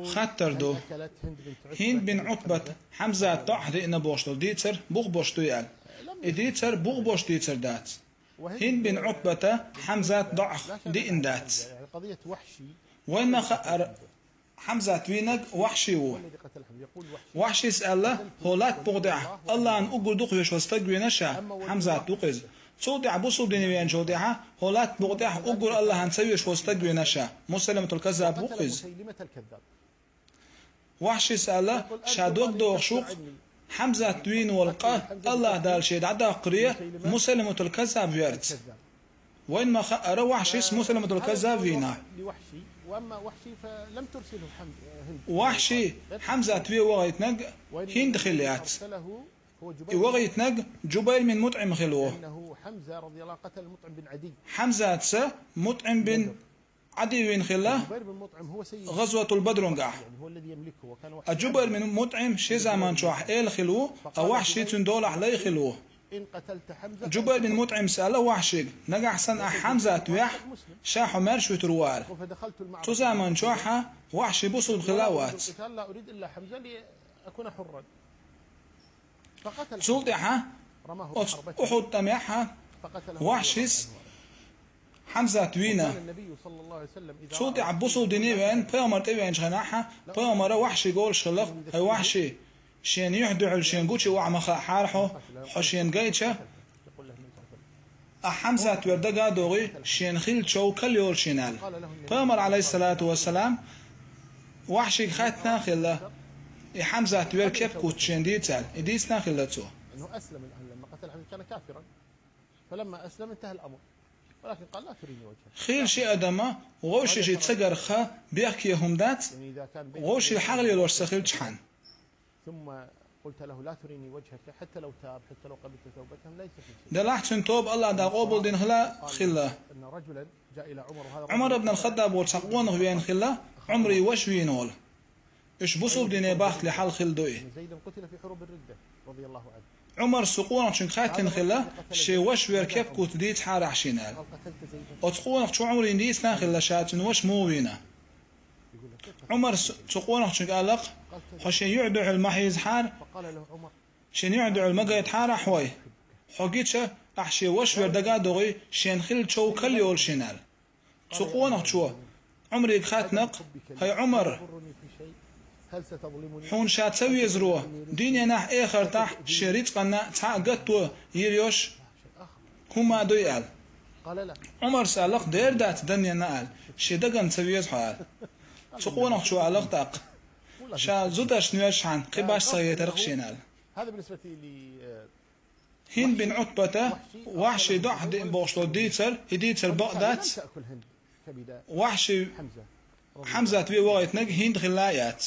خطر دو هند بن عتبة حمزة تحت إن بوشتو ديتر بوغ بوشتو يال ديتر بوغ بوش ديتر دات هند بن عتبة حمزة ضعف دي إن دات قضية وحشي وين ما خأر حمزة وينك وحشي و وحشي سأله هولات بغدع الله أن أقول دق يش واستقوينا شا حمزة دوقز صودع بوصو ديني وين جودعها هولات بغدع أقول الله أن سويش واستقوينا شا مسلمة الكذاب بوقز وحشي سأله شادوك دو شوق حمزة توين والقاه الله دال شيد عدا قرية مسلمة الكذاب ويرت وين ما خأر وحشي مسلمة الكذاب فينا واما وحشي فلم ترسله هند وحشي حمزة توي وغيتنق هند خليات وغيتنق جبير من مطعم خلوه انه حمزة رضي الله قتل مطعم بن عدي حمزة سا مطعم بن عدي وين خلاه جبير بن مطعم هو سيد غزوة البدر نقع يعني هو الذي يملكه وكان جبير من مطعم شي زمان شوح إيل خلوه أو وحشي تندول عليه خلوه إن قتلت حمزة جبير بن مطعم سأله وحشي نقع سن حمزة تويح شاح مارش وتروال فدخلت المعركة تو زمان شوحة وحشي بوصل خلاوات لا أريد إلا حمزة لأكون حرا فقتل سلطحة أحد تميحها وحشيس حمزة توينا النبي صلى الله عليه وسلم إذا سلطي عبوصل دينيوين بيامر تبين شغناحة بيامر وحشي قول شلق هاي وحشي شين يحدع شين قوتشي وعمخا حارحو حشين قايتشا حمزة توردقا دوغي شين خيل شو كل يول شينال بيامر عليه الصلاة والسلام وحشي خاتنا خلا حمزة توير كيف كوت شين ديتال ديتنا خلتو انه اسلم الان لما قتل حمزة كان كافرا فلما اسلم انتهى الامر ولكن قال لا تريني وجهك خيل شي ادمه وغوشي شي تسقر خا بيحكي هم دات وغوشي الحغل يلور سخيل تشحن ثم قلت له لا تريني وجهك حتى لو تاب حتى لو قبلت توبتهم ليس في شيء دلحت توب الله دا قبل دين خلا خلا ان رجلا جاء الى عمر وهذا عمر بن الخطاب وتسقون وين خلا عمري وش وينول ايش بصوب دين باخت لحال خل دوي زيد قتل في حروب الردة رضي الله عنه عمر سقون شن خاتن خلا شي وش وير كيف كوت ديت حار حشينال وتقون شو عمري نديس ناخلا شاتن وش مو وينا عمر سقون شن قالق حشي يعدع المحيز حار فقال له عمر شن يعدع المقايد حار حوي حقيتشه احشي وش وير دقا دوغي شين خل شو كل يول شينال سقون شو عمري خاتنق هاي عمر هل ستظلمني حون شات سوي زروه دنيا نح اخر تح شريط قنا تعقدتو يريوش هما دويال قال لا عمر سالق دير دات دنيا نال شدقن سوي حال تقون شو علق تاق شا زودش نيشحن قباش سيترق شينال هذا بالنسبه لي هند بن عتبة وحشي دحد بوشلو ديتر بغداد وحشي حمزة في وقت نج هند خلايات